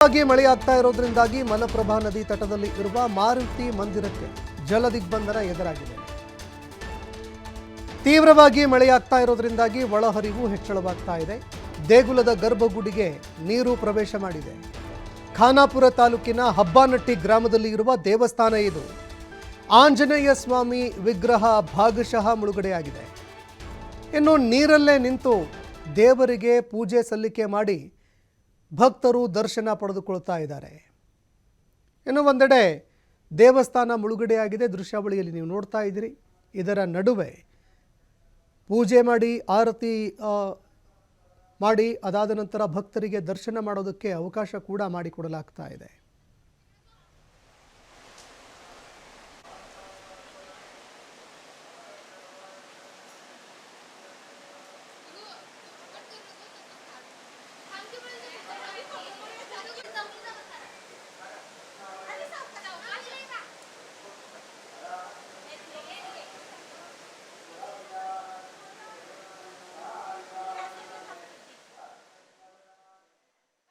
ಹಾಗೆ ಮಳೆಯಾಗ್ತಾ ಇರೋದ್ರಿಂದಾಗಿ ಮಲಪ್ರಭಾ ನದಿ ತಟದಲ್ಲಿ ಇರುವ ಮಾರುತಿ ಮಂದಿರಕ್ಕೆ ಜಲ ದಿಗ್ಬಂಧನ ಎದುರಾಗಿದೆ. ತೀವ್ರವಾಗಿ ಮಳೆಯಾಗ್ತಾ ಇರೋದ್ರಿಂದಾಗಿ ಒಳಹರಿವು ಹೆಚ್ಚಳವಾಗ್ತಾ ಇದೆ. ದೇಗುಲದ ಗರ್ಭಗುಡಿಗೆ ನೀರು ಪ್ರವೇಶ ಮಾಡಿದೆ. ಖಾನಾಪುರ ತಾಲೂಕಿನ ಹಬ್ಬನಟ್ಟಿ ಗ್ರಾಮದಲ್ಲಿ ಇರುವ ದೇವಸ್ಥಾನ ಇದು. ಆಂಜನೇಯ ಸ್ವಾಮಿ ವಿಗ್ರಹ ಭಾಗಶಃ ಮುಳುಗಡೆಯಾಗಿದೆ. ಇನ್ನು ನೀರಲ್ಲೇ ನಿಂತು ದೇವರಿಗೆ ಪೂಜೆ ಸಲ್ಲಿಕೆ ಮಾಡಿ ಭಕ್ತರು ದರ್ಶನ ಪಡೆದುಕೊಳ್ತಾ ಇದ್ದಾರೆ. ಇನ್ನು ಒಂದೆಡೆ ದೇವಸ್ಥಾನ ಮುಳುಗಡೆಯಾಗಿದೆ. ದೃಶ್ಯಾವಳಿಯಲ್ಲಿ ನೀವು ನೋಡ್ತಾ ಇದ್ದೀರಿ. ಇದರ ನಡುವೆ ಪೂಜೆ ಮಾಡಿ ಆರತಿ ಮಾಡಿ ಅದಾದ ನಂತರ ಭಕ್ತರಿಗೆ ದರ್ಶನ ಮಾಡೋದಕ್ಕೆ ಅವಕಾಶ ಕೂಡ ಮಾಡಿಕೊಡಲಾಗ್ತಾ ಇದೆ.